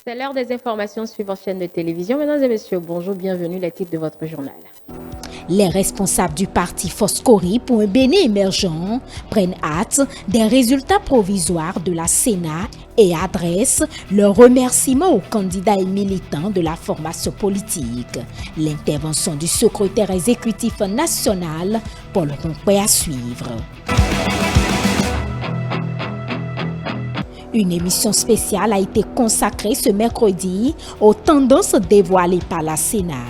C'est l'heure des informations suivant chaîne de télévision. Mesdames et messieurs, bonjour, bienvenue, les titres de votre journal. Les responsables du parti Foscori pour un Bénin émergent prennent hâte des résultats provisoires de la Sénat et adressent leurs remerciements aux candidats et militants de la formation politique. L'intervention du secrétaire exécutif national, Paul Ronquet, à suivre. Une émission spéciale a été consacrée ce mercredi aux tendances dévoilées par la Sénat.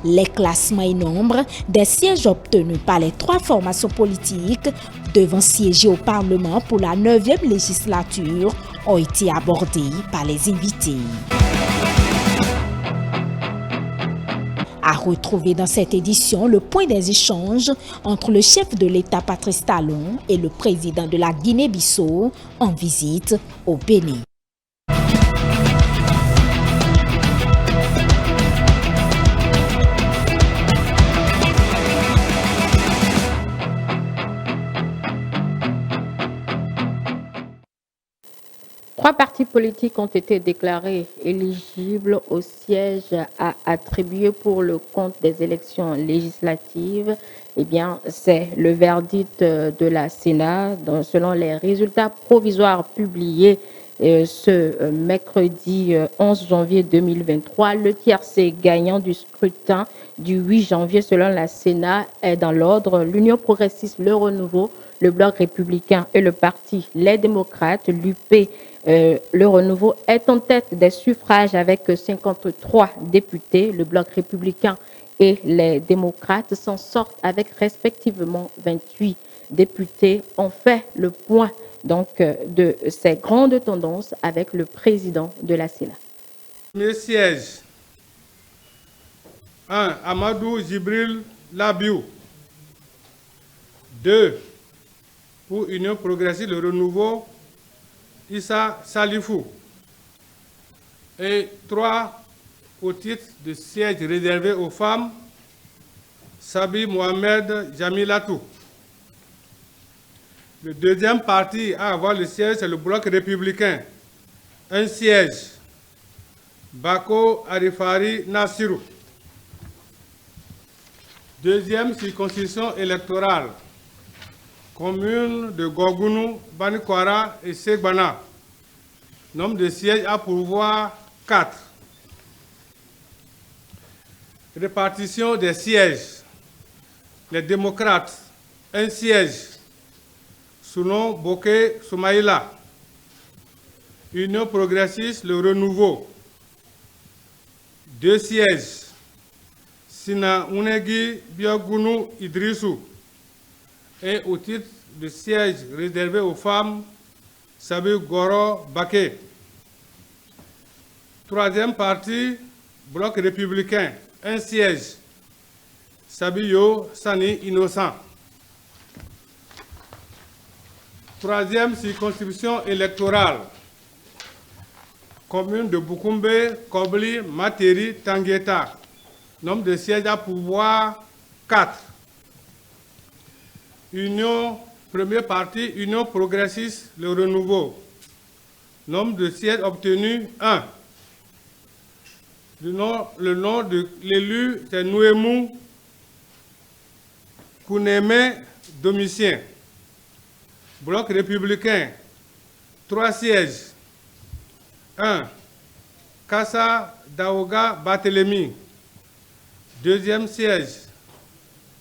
Les classements et nombres des sièges obtenus par les trois formations politiques devant siéger au Parlement pour la 9e législature ont été abordés par les invités. À retrouver dans cette édition le point des échanges entre le chef de l'État Patrice Talon et le président de la Guinée-Bissau en visite au Bénin. Trois partis politiques ont été déclarés éligibles au siège à attribuer pour le compte des élections législatives. Eh bien, c'est le verdict de la Sénat. Selon les résultats provisoires publiés ce mercredi 11 janvier 2023, le tiercé gagnant du scrutin du 8 janvier selon la Sénat est dans l'ordre. L'Union progressiste, le Renouveau, le Bloc républicain et le Parti Les Démocrates, l'UP, le Renouveau est en tête des suffrages avec 53 députés. Le Bloc républicain et les démocrates s'en sortent avec respectivement 28 députés. On fait le point donc de ces grandes tendances avec le président de la Sénat. Premier siège. 1. Amadou Djibril Labiou. 2. Pour Union progressiste, le Renouveau, Issa Salifou. Et 3. Au titre de siège réservé aux femmes, Sabi Mohamed Jamilatou. Le deuxième parti à avoir le siège, c'est le Bloc républicain. Un siège, Bako Arifari Nassirou. Deuxième circonscription électorale, commune de Gogounou, Banikwara et Segbana. Nombre de sièges à pourvoir 4. Répartition des sièges. Les démocrates, un siège. Sounon Boké Soumaïla. Union progressiste, le Renouveau. 2 sièges. Sina Unegi Biogounou Idrissou. Et au titre de siège réservé aux femmes, Sabi Goro Baké. Troisième parti, Bloc républicain. Un siège. Sabiyo Sani Innocent. Troisième circonscription électorale. Commune de Boukoumbe, Kobli, Materi, Tangueta. Nombre de sièges à pouvoir 4. Premier parti, Union progressiste, le Renouveau. Nombre de sièges obtenus 1. Le nom de l'élu, c'est Nouemou Kounémé Domitien. Bloc républicain, 3 sièges. 1. Kassa Daouga Barthélemy. Deuxième siège,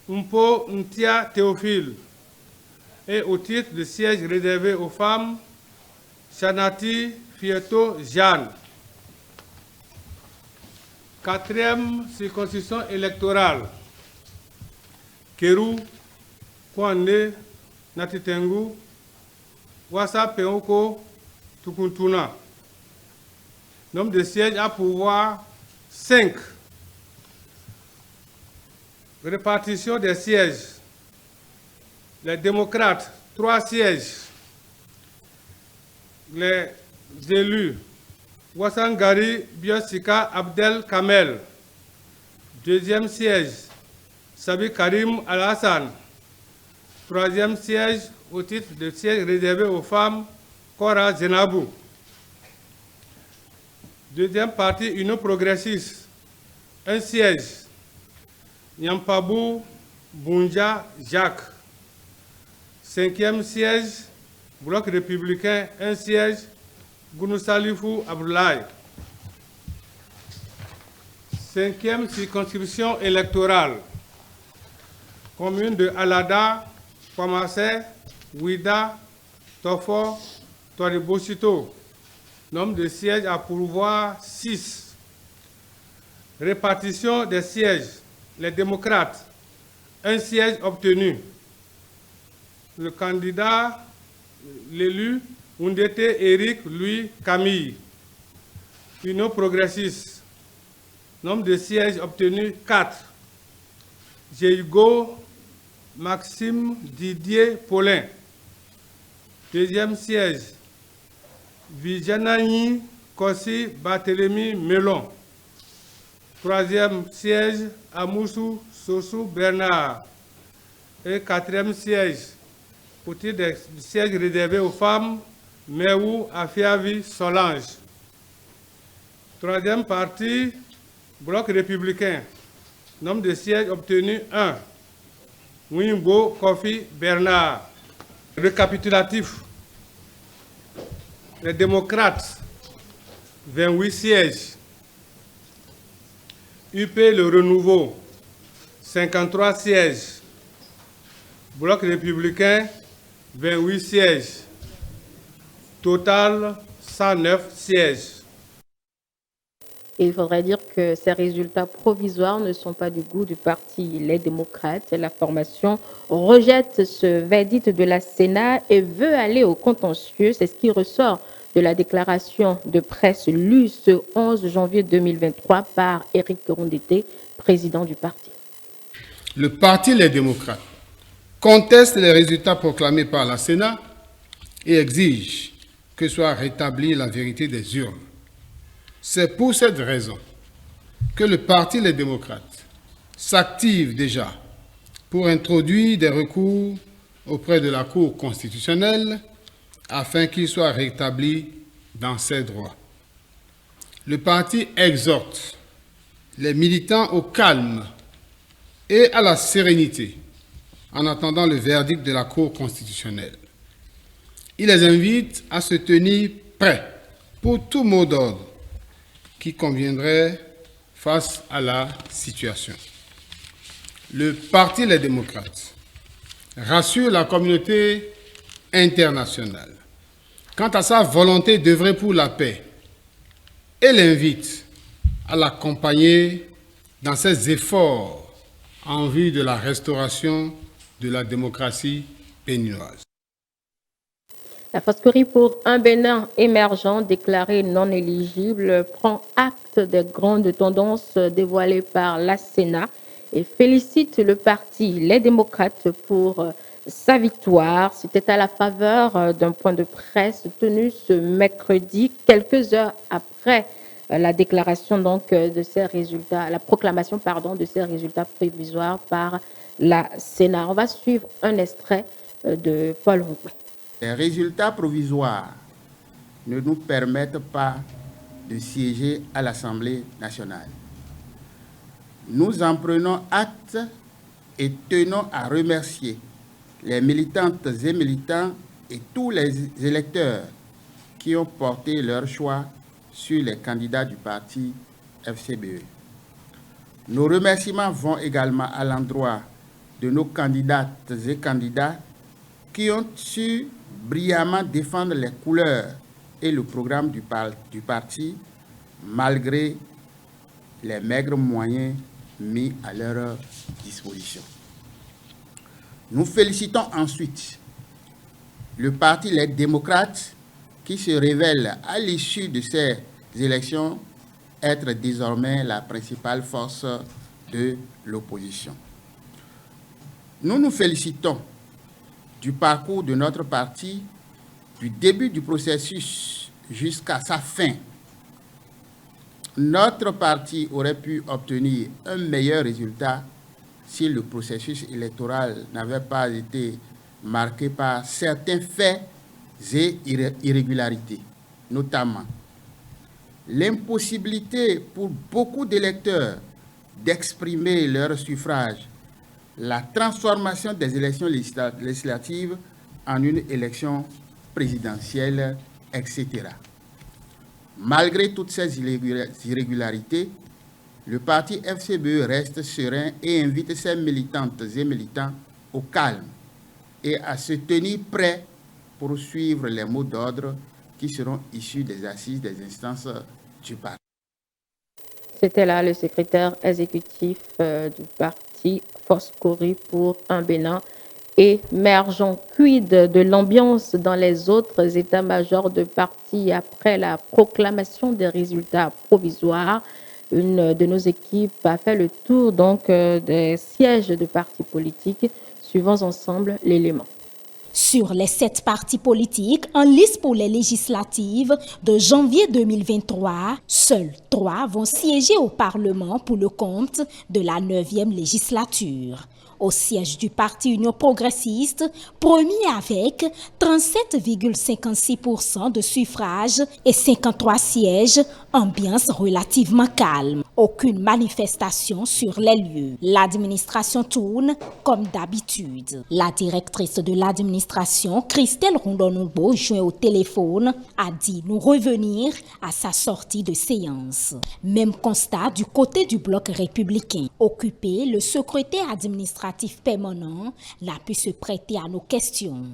Mpo Ntia Théophile. Et au titre de siège réservé aux femmes, Chanati Fieto Jeanne. Quatrième circonscription électorale, Kérou, Kouane, Natitengu, Wassa Peoko, Tukuntuna. Nombre de sièges à pouvoir 5. Répartition des sièges. Les démocrates, 3 sièges. Les élus, Wassangari Biosika Abdel Kamel. Deuxième siège, Sabi Karim Al-Hassan. Troisième siège, au titre de siège réservé aux femmes, Kora Zenabou. Deuxième partie, Union progressiste, un siège. Nyampabou Bounja Jacques. Cinquième siège, Bloc républicain, un siège. Gounousalifou Abdoulaye. Cinquième circonscription électorale, commune de Alada, Kwamassé, Ouida, Tofo, Toribosito. Nombre de sièges à pourvoir 6. Répartition des sièges. Les démocrates, un siège obtenu. Le candidat, l'élu, Oundete Eric Louis Camille. Union progressiste, nombre de sièges obtenus 4. Jeigo Maxime Didier Paulin. Deuxième siège, Vijanani Kossi Barthélemy Melon. Troisième siège, Amoussou Sossou Bernard. Et quatrième siège, au titre des sièges réservés aux femmes, Meou Afiavi Solange. Troisième partie, Bloc républicain. Nombre de sièges obtenus 1. Wimbo Kofi Bernard. Récapitulatif. Les démocrates, 28 sièges. UP Le Renouveau, 53 sièges. Bloc républicain, 28 sièges. Total, 109 sièges. Et il faudrait dire que ces résultats provisoires ne sont pas du goût du parti Les Démocrates. La formation rejette ce verdict de la Sénat et veut aller au contentieux. C'est ce qui ressort de la déclaration de presse lue ce 11 janvier 2023 par Éric Rondete, président du parti. Le parti Les Démocrates conteste les résultats proclamés par la Sénat et exige que soit rétablie la vérité des urnes. C'est pour cette raison que le parti Les Démocrates s'active déjà pour introduire des recours auprès de la Cour constitutionnelle afin qu'il soit rétabli dans ses droits. Le parti exhorte les militants au calme et à la sérénité en attendant le verdict de la Cour constitutionnelle. Il les invite à se tenir prêts pour tout mot d'ordre qui conviendrait face à la situation. Le Parti Les Démocrates rassure la communauté internationale quant à sa volonté d'œuvrer pour la paix et l'invite à l'accompagner dans ses efforts en vue de la restauration de la démocratie béninoise. La Foscori pour un Bénin émergent déclaré non éligible prend acte des grandes tendances dévoilées par la Sénat et félicite le parti Les Démocrates pour sa victoire. C'était à la faveur d'un point de presse tenu ce mercredi, quelques heures après la déclaration donc de ces résultats, la proclamation de ces résultats provisoires par la Sénat. On va suivre un extrait de Paul Roubaix. Les résultats provisoires ne nous permettent pas de siéger à l'Assemblée nationale. Nous en prenons acte et tenons à remercier les militantes et militants et tous les électeurs qui ont porté leur choix sur les candidats du parti FCBE. Nos remerciements vont également à l'endroit de nos candidates et candidats qui ont su brillamment défendre les couleurs et le programme du parti malgré les maigres moyens mis à leur disposition. Nous félicitons ensuite le parti Les Démocrates qui se révèle à l'issue de ces élections être désormais la principale force de l'opposition. Nous nous félicitons du parcours de notre parti, du début du processus jusqu'à sa fin. Notre parti aurait pu obtenir un meilleur résultat si le processus électoral n'avait pas été marqué par certains faits et irrégularités, notamment l'impossibilité pour beaucoup d'électeurs d'exprimer leur suffrage, la transformation des élections législatives en une élection présidentielle, etc. Malgré toutes ces irrégularités, le parti FCBE reste serein et invite ses militantes et militants au calme et à se tenir prêts pour suivre les mots d'ordre qui seront issus des assises des instances du parti. C'était là le secrétaire exécutif du parti Foscori pour un Bénin émergent. Quid de l'ambiance dans les autres états-majors de parti après la proclamation des résultats provisoires? Une de nos équipes a fait le tour donc des sièges de partis politiques. Suivons ensemble l'élément. Sur les 7 partis politiques en lice pour les législatives de janvier 2023, seuls 3 vont siéger au Parlement pour le compte de la 9e législature. Au siège du parti Union progressiste, premier avec 37,56% de suffrages et 53 sièges, ambiance relativement calme. Aucune manifestation sur les lieux. L'administration tourne comme d'habitude. La directrice de l'administration, Christelle Rondonoubo, joint au téléphone, a dit nous revenir à sa sortie de séance. Même constat du côté du bloc républicain. Occupé, le secrétaire administratif permanent n'a pu se prêter à nos questions.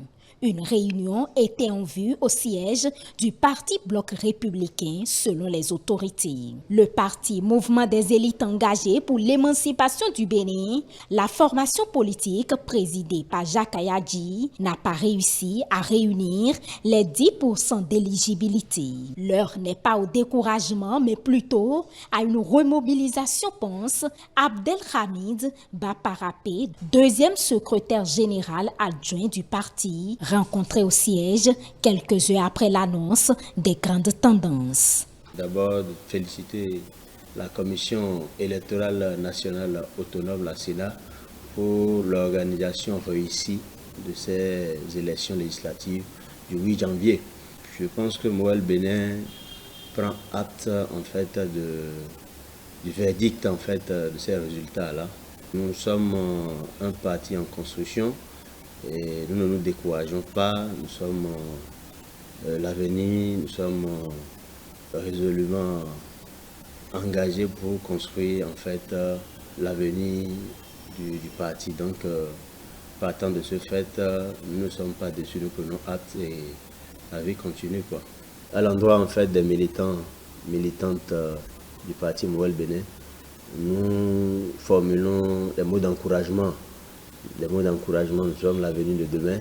Une réunion était en vue au siège du parti Bloc républicain selon les autorités. Le parti Mouvement des élites engagées pour l'émancipation du Bénin, la formation politique présidée par Jacques Ayadji, n'a pas réussi à réunir les 10% d'éligibilité. L'heure n'est pas au découragement mais plutôt à une remobilisation, pense Abdelhamid Baparapé, deuxième secrétaire général adjoint du parti, rencontré au siège quelques heures après l'annonce des grandes tendances. D'abord, féliciter la Commission électorale nationale autonome, la Sénat, pour l'organisation réussie de ces élections législatives du 8 janvier. Je pense que Moël Bénin prend acte en fait du verdict en fait de ces résultats-là. Nous sommes un parti en construction. Et nous ne nous décourageons pas, nous sommes l'avenir, nous sommes résolument engagés pour construire en fait l'avenir du parti. Donc, partant de ce fait, nous ne sommes pas déçus, nous prenons acte et la vie continue, quoi. À l'endroit en fait des militantes du parti Moël Bénin, nous formulons des mots d'encouragement. Des mots d'encouragement, nous sommes l'avenir de demain.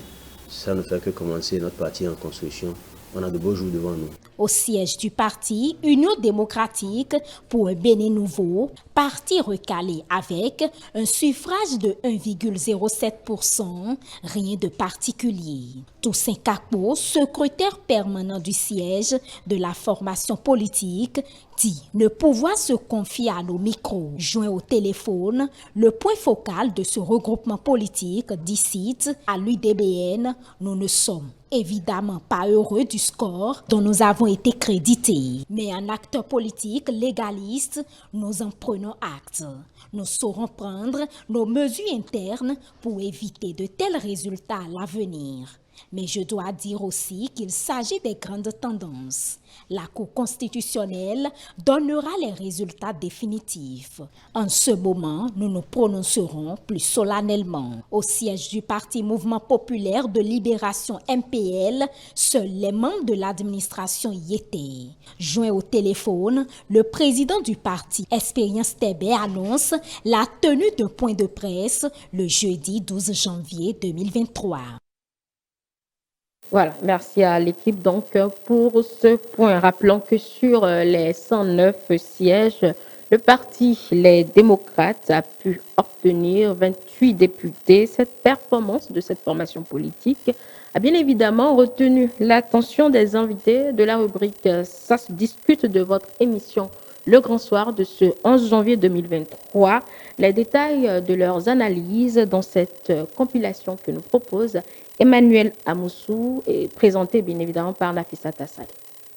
Ça ne fait que commencer notre parti en construction. On a de beaux jours devant nous. Au siège du parti Union démocratique pour un Bénin nouveau, parti recalé avec un suffrage de 1,07%, rien de particulier. Toussaint Kakpo, secrétaire permanent du siège de la formation politique, dit ne pouvoir se confier à nos micros. Joint au téléphone, le point focal de ce regroupement politique d'ici à l'UDBN, nous ne sommes évidemment pas heureux du score dont nous avons été crédités. Mais en acteur politique légaliste, nous en prenons acte. Nous saurons prendre nos mesures internes pour éviter de tels résultats à l'avenir. Mais je dois dire aussi qu'il s'agit des grandes tendances. La Cour constitutionnelle donnera les résultats définitifs. En ce moment, nous nous prononcerons plus solennellement. Au siège du Parti Mouvement populaire de libération MPL, seuls les membres de l'administration y étaient. Joint au téléphone, le président du parti, Expérience Tébé, annonce la tenue d'un point de presse le jeudi 12 janvier 2023. Voilà, merci à l'équipe donc pour ce point. Rappelons que sur les 109 sièges, le parti Les Démocrates a pu obtenir 28 députés. Cette performance de cette formation politique a bien évidemment retenu l'attention des invités de la rubrique Ça se discute de votre émission Le Grand Soir de ce 11 janvier 2023. Les détails de leurs analyses dans cette compilation que nous propose Emmanuel Amoussou est présenté bien évidemment par Nafissa Tassali.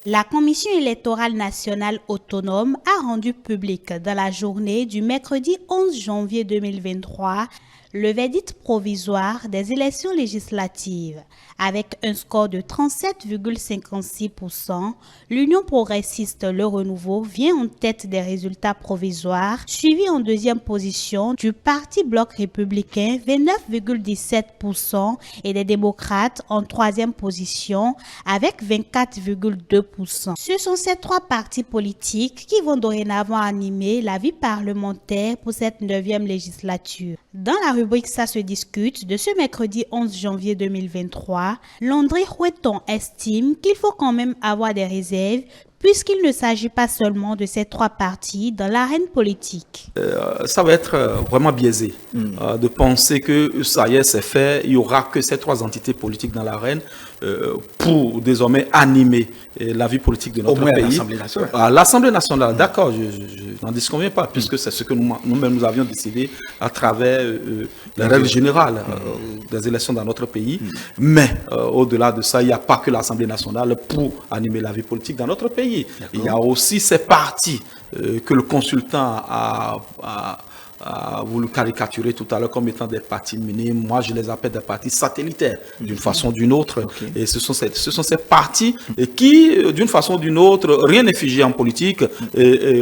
La Commission électorale nationale autonome a rendu public dans la journée du mercredi 11 janvier 2023 le verdict provisoire des élections législatives. Avec un score de 37,56%, l'Union progressiste Le Renouveau vient en tête des résultats provisoires, suivi en deuxième position du Parti Bloc républicain 29,17% et des démocrates en troisième position avec 24,2%. Ce sont ces trois partis politiques qui vont dorénavant animer la vie parlementaire pour cette 9e législature. Dans la rubrique Ça se discute de ce mercredi 11 janvier 2023, Landry Hueton estime qu'il faut quand même avoir des réserves puisqu'il ne s'agit pas seulement de ces trois partis dans l'arène politique. Ça va être vraiment biaisé de penser que ça y est, c'est fait, il n'y aura que ces trois entités politiques dans l'arène pour désormais animer la vie politique de notre pays. L'Assemblée nationale. À l'Assemblée nationale, d'accord, je n'en disconviens pas, puisque c'est ce que nous-mêmes nous avions décidé à travers les règles générales des élections dans notre pays. Mais au-delà de ça, il n'y a pas que l'Assemblée nationale pour animer la vie politique dans notre pays. Il y a aussi ces partis que le consultant a voulu caricaturer tout à l'heure comme étant des partis minimes. Moi, je les appelle des partis satellitaires, d'une façon ou d'une autre. Okay. Et ce sont ces partis qui, d'une façon ou d'une autre, rien n'est figé en politique,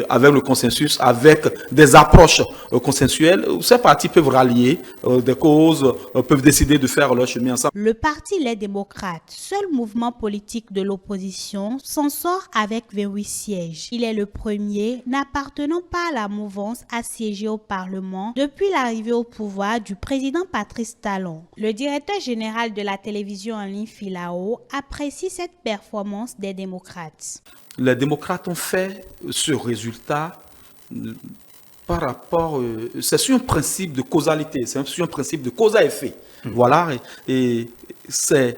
avec le consensus, avec des approches consensuelles. Ces partis peuvent rallier des causes, peuvent décider de faire leur chemin ensemble. Le Parti Les Démocrates, seul mouvement politique de l'opposition, s'en sort avec 28 sièges. Il est le premier n'appartenant pas à la mouvance à siéger au Parlement depuis l'arrivée au pouvoir du président Patrice Talon. Le directeur général de la télévision en ligne Filao apprécie cette performance des démocrates. Les démocrates ont fait ce résultat par rapport, c'est sur un principe de causalité, c'est sur un principe de cause à effet. Voilà, et c'est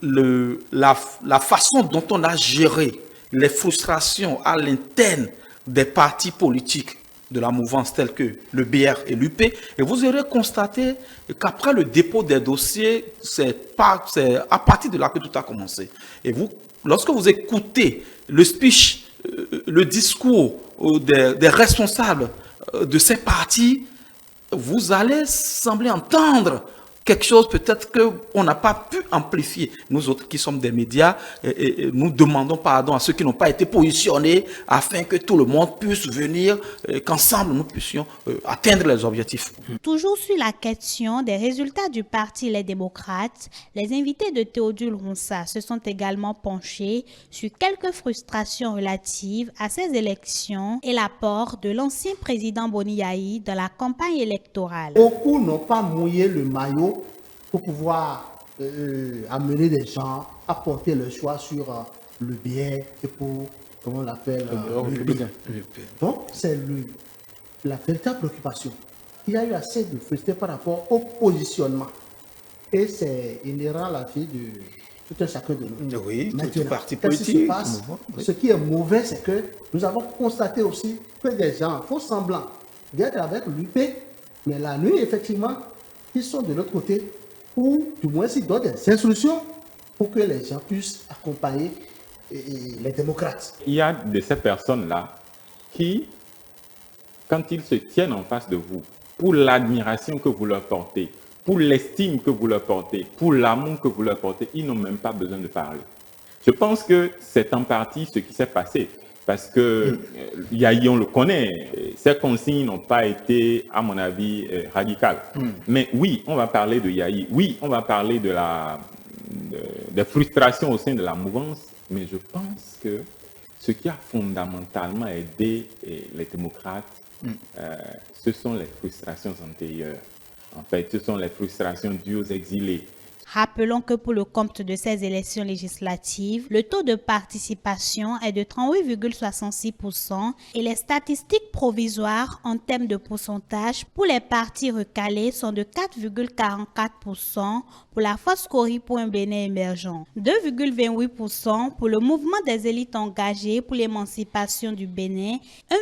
la façon dont on a géré les frustrations à l'interne des partis politiques de la mouvance telle que le BR et l'UP, et vous aurez constaté qu'après le dépôt des dossiers, c'est à partir de là que tout a commencé. Et vous, lorsque vous écoutez le speech, le discours des responsables de ces partis, vous allez sembler entendre quelque chose peut-être qu'on n'a pas pu amplifier. Nous autres qui sommes des médias, et nous demandons pardon à ceux qui n'ont pas été positionnés afin que tout le monde puisse venir, qu'ensemble nous puissions atteindre les objectifs. Toujours sur la question des résultats du Parti Les Démocrates, les invités de Théodule Ronsa se sont également penchés sur quelques frustrations relatives à ces élections et l'apport de l'ancien président Boni Yayi dans la campagne électorale. Beaucoup n'ont pas mouillé le maillot pour pouvoir amener des gens à porter le choix sur le bien et pour, comment on l'appelle, le bien. Donc, c'est la véritable préoccupation. Il y a eu assez de frustration par rapport au positionnement. Et c'est inhérent à la vie de tout un chacun de nous. Oui, tout parti politique. Oui. Ce qui est mauvais, c'est que nous avons constaté aussi que des gens font semblant d'être avec l'UP, mais la nuit, effectivement, ils sont de l'autre côté, ou du moins ils donnent des instructions pour que les gens puissent accompagner les démocrates. Il y a de ces personnes-là qui, quand ils se tiennent en face de vous, pour l'admiration que vous leur portez, pour l'estime que vous leur portez, pour l'amour que vous leur portez, ils n'ont même pas besoin de parler. Je pense que c'est en partie ce qui s'est passé. Parce que Yayi, on le connaît, ces consignes n'ont pas été, à mon avis, radicales. Mais oui, on va parler de Yayi. Oui, on va parler des frustrations au sein de la mouvance. Mais je pense que ce qui a fondamentalement aidé les démocrates, ce sont les frustrations antérieures. En fait, ce sont les frustrations dues aux exilés. Rappelons que pour le compte de ces élections législatives, le taux de participation est de 38,66% et les statistiques provisoires en termes de pourcentage pour les partis recalés sont de 4,44% pour la Foscori pour un Bénin émergent, 2,28% pour le mouvement des élites engagées pour l'émancipation du Bénin,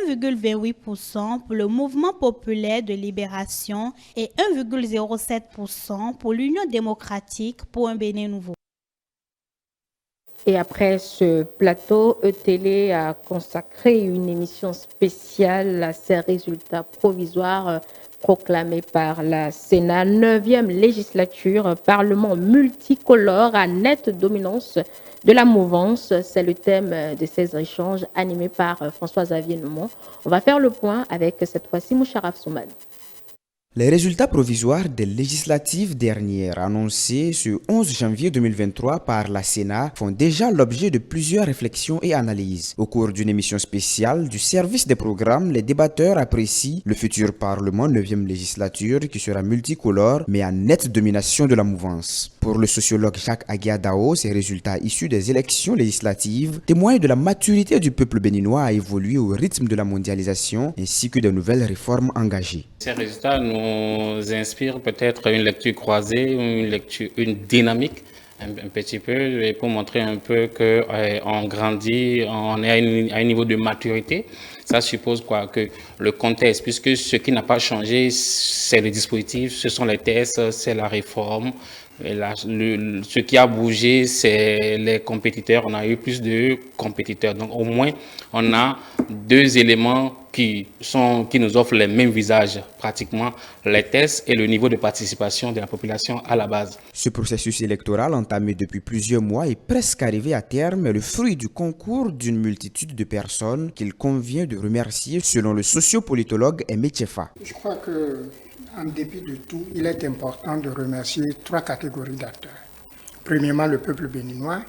1,28% pour le mouvement populaire de libération et 1,07% pour l'Union démocratique pour un Bénin nouveau. Et après ce plateau, E-Télé a consacré une émission spéciale à ces résultats provisoires proclamés par la Sénat. 9e législature, parlement multicolore à nette dominance de la mouvance. C'est le thème de ces échanges animés par François-Xavier Noumon. On va faire le point avec cette fois-ci Moucharaf Souman. Les résultats provisoires des législatives dernières annoncés ce 11 janvier 2023 par la Sénat font déjà l'objet de plusieurs réflexions et analyses. Au cours d'une émission spéciale du service des programmes, les débatteurs apprécient le futur Parlement 9e législature qui sera multicolore mais en nette domination de la mouvance. Pour le sociologue Jacques Aguiadao, ces résultats issus des élections législatives témoignent de la maturité du peuple béninois à évoluer au rythme de la mondialisation ainsi que de nouvelles réformes engagées. Ces résultats nous inspirent peut-être une lecture croisée, une dynamique un petit peu, pour montrer un peu qu'on grandit, on est à un niveau de maturité. Ça suppose quoi? Que le contexte, puisque ce qui n'a pas changé, c'est le dispositif, ce sont les tests, c'est la réforme. Ce qui a bougé, c'est les compétiteurs. On a eu plus de compétiteurs. Donc, au moins, on a deux éléments qui nous offrent les mêmes visages, pratiquement les tests et le niveau de participation de la population à la base. Ce processus électoral entamé depuis plusieurs mois est presque arrivé à terme, le fruit du concours d'une multitude de personnes qu'il convient de remercier, selon le sociopolitologue Aimé Tchefa. Je crois que en dépit de tout, il est important de remercier trois catégories d'acteurs. Premièrement, le peuple béninois,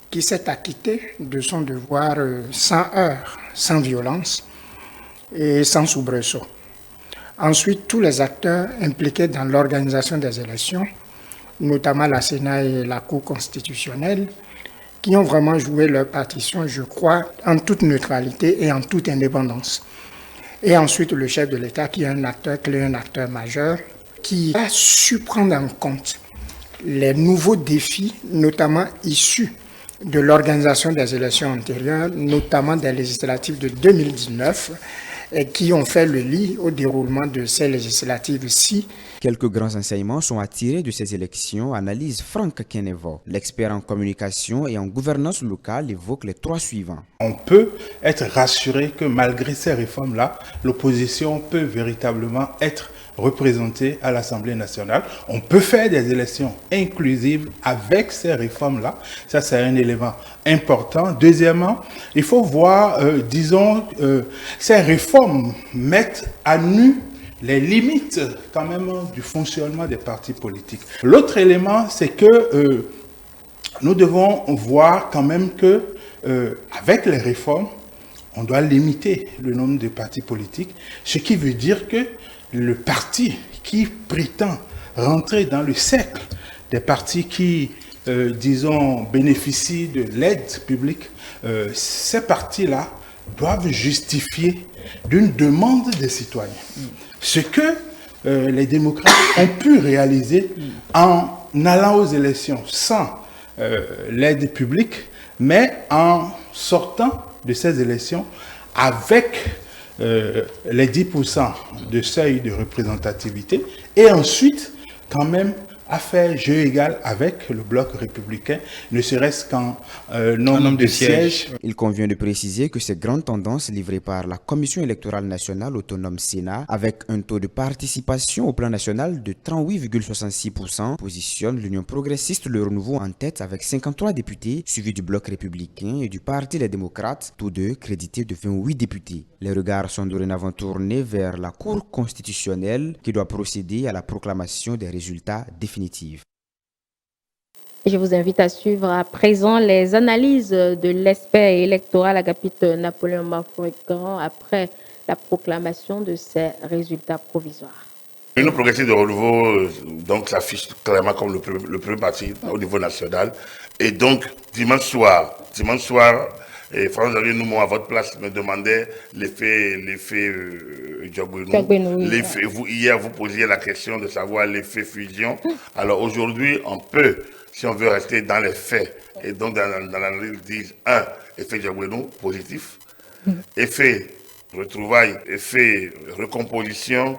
qui s'est acquitté de son devoir sans heurts, sans violence et sans soubresaut. Ensuite, tous les acteurs impliqués dans l'organisation des élections, notamment la Sénat et la Cour constitutionnelle, qui ont vraiment joué leur partition, je crois, en toute neutralité et en toute indépendance. Et ensuite, le chef de l'État, qui est un acteur clé, un acteur majeur, qui a su prendre en compte les nouveaux défis, notamment issus de l'organisation des élections antérieures, notamment des législatives de 2019, et qui ont fait le lit au déroulement de ces législatives-ci. Quelques grands enseignements sont à tirer de ces élections, analyse Franck Kenevo. L'expert en communication et en gouvernance locale évoque les trois suivants. On peut être rassuré que malgré ces réformes-là, l'opposition peut véritablement être représentée à l'Assemblée nationale. On peut faire des élections inclusives avec ces réformes-là. Ça, c'est un élément important. Deuxièmement, il faut voir, ces réformes mettent à nu les limites quand même du fonctionnement des partis politiques. L'autre élément, c'est que nous devons voir quand même que avec les réformes, on doit limiter le nombre de partis politiques, ce qui veut dire que le parti qui prétend rentrer dans le cercle des partis qui, bénéficient de l'aide publique, ces partis-là doivent justifier d'une demande des citoyens. Ce que les démocrates ont pu réaliser en allant aux élections sans l'aide publique, mais en sortant de ces élections avec les 10% de seuil de représentativité et ensuite quand même à faire jeu égal avec le bloc républicain, ne serait-ce qu'en nombre de sièges. Il convient de préciser que ces grandes tendances livrées par la Commission électorale nationale autonome Sénat, avec un taux de participation au plan national de 38,66%, positionne l'Union progressiste Le Renouveau en tête avec 53 députés, suivi du bloc républicain et du Parti des démocrates, tous deux crédités de 28 députés. Les regards sont dorénavant tournés vers la Cour constitutionnelle qui doit procéder à la proclamation des résultats définitifs. Je vous invite à suivre à présent les analyses de l'expert électoral Agapite Napoléon Bafoué-Grand après la proclamation de ces résultats provisoires. L'Union progressiste de renouveau donc s'affiche clairement comme le premier parti au niveau national. Et donc dimanche soir, et François-Xavier Noumon, à votre place, me demandait l'effet Diogbenou. Hier, vous posiez la question de savoir l'effet fusion. Alors aujourd'hui, on peut, si on veut rester dans les faits, et donc dans l'analyse, disent effet Diogbenou, positif. Effet retrouvailles, effet recomposition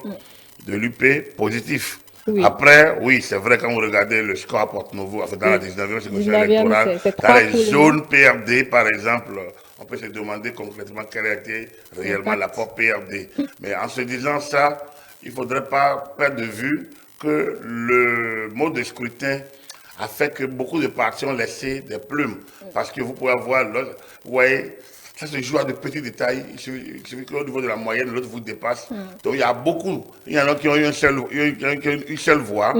de l'UP, positif. Oui. Après, oui, c'est vrai, quand vous regardez le score à Porto-Novo, enfin, dans la 19e circonscription électorale, c'est dans les 3 zones PRD, par exemple, on peut se demander concrètement quel a été réellement l'apport PRD. Mais en se disant ça, il ne faudrait pas perdre de vue que le mode de scrutin a fait que beaucoup de partis ont laissé des plumes. Parce que vous pouvez avoir, vous voyez, ça se joue à de petits détails. Il suffit qu'au niveau de la moyenne, l'autre vous dépasse. Donc il y a beaucoup. Il y en a qui ont eu une seule voix.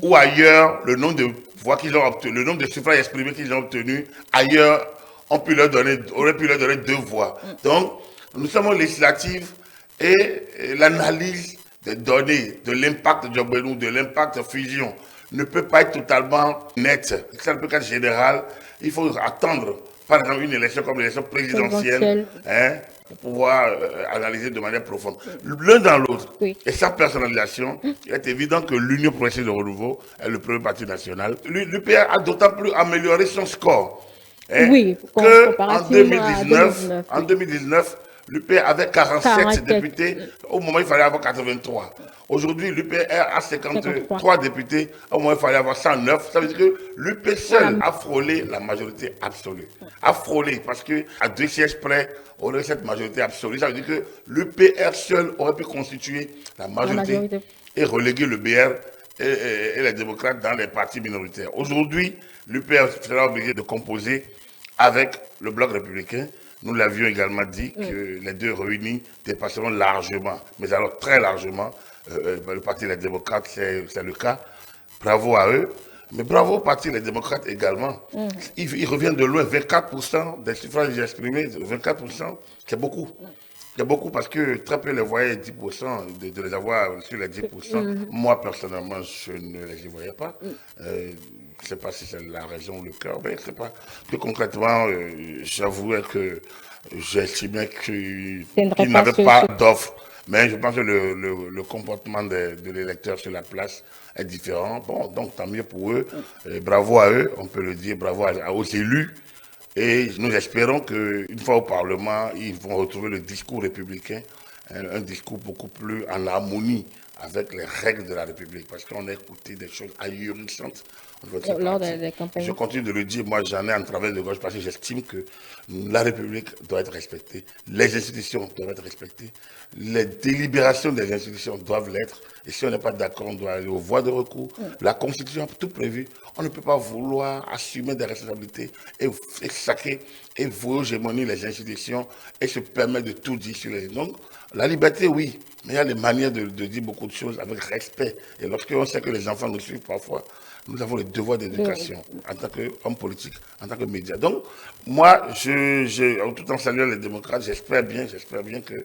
Ou ailleurs, le nombre de voix qu'ils ont obtenu, le nombre de suffrages exprimés qu'ils ont obtenus, ailleurs, aurait pu leur donner 2 voix. Donc, nous sommes aux législatives et l'analyse des données, de l'impact de Djobelou, de l'impact de fusion, ne peut pas être totalement nette. Ça ne peut qu'être général. Il faut attendre, par exemple, une élection comme l'élection présidentielle, pour pouvoir analyser de manière profonde. L'un dans l'autre, et sa personnalisation, il est évident que l'Union progressiste de renouveau est le premier parti national. L'UPR a d'autant plus amélioré son score qu'en 2019, l'UPR avait 47 députés, au moment où il fallait avoir 83. Aujourd'hui, l'UPR a 53 députés, au moment où il fallait avoir 109. Ça veut dire que l'UPR seul a frôlé la majorité absolue. A frôlé, parce qu'à 2 sièges près, on aurait cette majorité absolue. Ça veut dire que l'UPR seul aurait pu constituer la majorité et reléguer le BR et les démocrates dans les partis minoritaires. Aujourd'hui, l'UPR sera obligé de composer avec le bloc républicain. Nous l'avions également dit que les deux réunis dépasseront largement, mais alors très largement, le Parti des démocrates, c'est le cas. Bravo à eux. Mais bravo au Parti des démocrates également. Ils reviennent de loin, 24% des suffrages exprimés, 24%, c'est beaucoup. C'est beaucoup parce que très peu les voyaient 10%, de les avoir sur les 10%. Moi, personnellement, je ne les y voyais pas. Je ne sais pas si c'est la raison ou le cœur, mais je ne sais pas. Plus concrètement, j'avouais que j'estimais qu'ils n'avaient pas d'offre. Mais je pense que le comportement de l'électeur sur la place est différent. Bon, donc tant mieux pour eux. Et bravo à eux, on peut le dire, bravo aux élus. Et nous espérons qu'une fois au Parlement, ils vont retrouver le discours républicain, un discours beaucoup plus en harmonie avec les règles de la République. Parce qu'on a écouté des choses ahurissantes. Lors des campagnes. Je continue de le dire, moi j'en ai en travers de gauche parce que j'estime que la République doit être respectée, les institutions doivent être respectées, les délibérations des institutions doivent l'être, et si on n'est pas d'accord, on doit aller aux voies de recours. La Constitution a tout prévu. On ne peut pas vouloir assumer des responsabilités et saquer et vouer aux gémonies les institutions et se permettre de tout dire sur les... Donc, la liberté, oui, mais il y a des manières de dire beaucoup de choses avec respect. Et lorsqu'on sait que les enfants nous suivent parfois, nous avons le devoir d'éducation en tant qu'homme politique, en tant que média. Donc, moi, tout en saluant les démocrates, j'espère bien que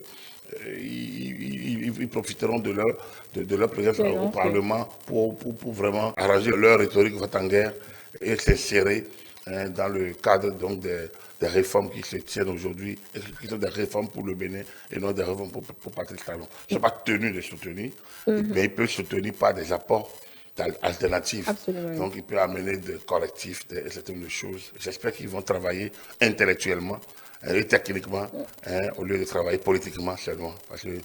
ils profiteront de leur présence au Parlement pour vraiment arranger leur rhétorique en guerre et s'insérer dans le cadre donc des réformes qui se tiennent aujourd'hui, et qui sont des réformes pour le Bénin et non des réformes pour Patrice Talon. Ils ne sont pas tenus de soutenir, mais ils peuvent soutenir par des apports alternatifs. Absolument. Donc il peut amener des correctifs, certaines choses. J'espère qu'ils vont travailler intellectuellement et techniquement, au lieu de travailler politiquement seulement, parce que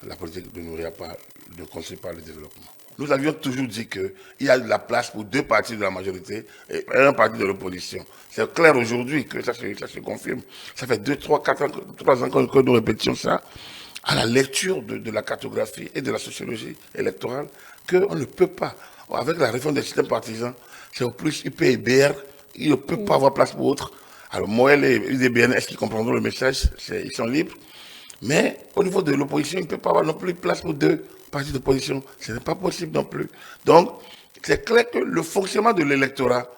la politique ne construit pas le développement. Nous avions toujours dit qu'il y a de la place pour 2 partis de la majorité et un parti de l'opposition. C'est clair aujourd'hui que ça se confirme. Ça fait 2, 3, 4 ans, 3 ans que nous répétions ça, à la lecture de la cartographie et de la sociologie électorale, qu'on ne peut pas, avec la réforme des systèmes partisans, c'est au plus UP et BR, il ne peut pas avoir place pour autres. Alors Moël et UDBN, est-ce qu'ils comprendront le message? Ils sont libres. Mais au niveau de l'opposition, il ne peut pas avoir non plus place pour 2 partis d'opposition. Ce n'est pas possible non plus. Donc, c'est clair que le fonctionnement de l'électorat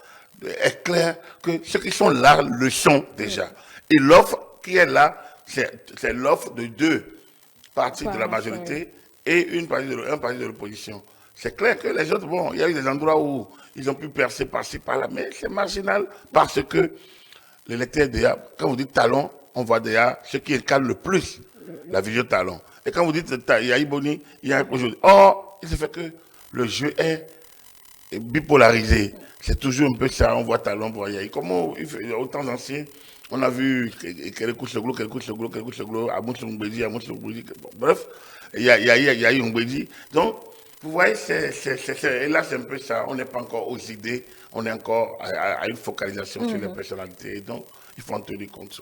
est clair que ceux qui sont là le sont déjà. Et l'offre qui est là, c'est l'offre de 2 partis de la majorité et un parti de l'opposition. C'est clair que les autres, bon, il y a eu des endroits où ils ont pu percer par-ci, par-là, mais c'est marginal parce que l'électeur, déjà, quand vous dites talon, on voit déjà ce qui incarne le plus la vision talon. Et quand vous dites il y a Iboni, il y a aujourd'hui. Or, il se fait que le jeu est bipolarisé. C'est toujours un peu ça, on voit talon, on voit Yahi. Comment, au temps ancien, on a vu Kérékou Seglo, Amoussou Mbedi, bref, il y a eu Mbedi. Donc, Vous voyez, et là, c'est un peu ça. On n'est pas encore aux idées, on est encore à une focalisation sur les personnalités. Donc, il faut en tenir compte.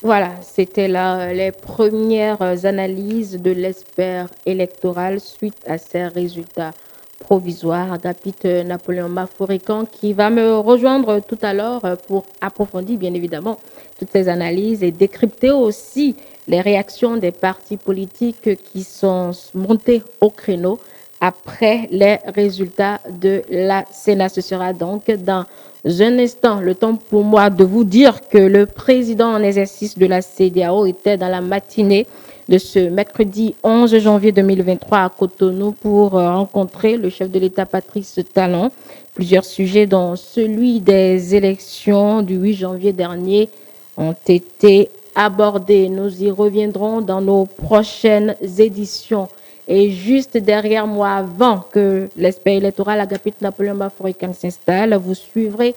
Voilà, c'était là les premières analyses de l'expert électoral suite à ces résultats provisoires. Agapit Napoléon Mafourican qui va me rejoindre tout à l'heure pour approfondir bien évidemment toutes ces analyses et décrypter aussi les réactions des partis politiques qui sont montés au créneau après les résultats de la Sénat. Ce sera donc dans un instant le temps pour moi de vous dire que le président en exercice de la CEDEAO était dans la matinée de ce mercredi 11 janvier 2023 à Cotonou pour rencontrer le chef de l'État Patrice Talon. Plusieurs sujets dont celui des élections du 8 janvier dernier ont été abordés. Nous y reviendrons dans nos prochaines éditions. Et juste derrière moi, avant que l'expert électoral Agapit Napoléon Mafourican s'installe, vous suivrez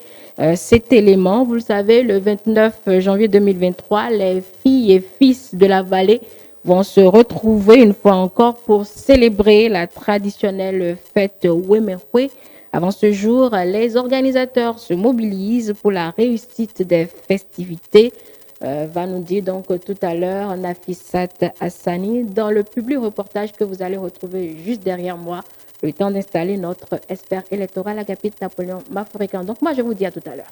cet élément. Vous le savez, le 29 janvier 2023, les filles et fils de la vallée vont se retrouver une fois encore pour célébrer la traditionnelle fête Wemehwe. Avant ce jour, les organisateurs se mobilisent pour la réussite des festivités. Va nous dire donc tout à l'heure Nafissat Hassani dans le public reportage que vous allez retrouver juste derrière moi, le temps d'installer notre expert électoral Agapit Napoléon Mafourican. Donc moi je vous dis à tout à l'heure.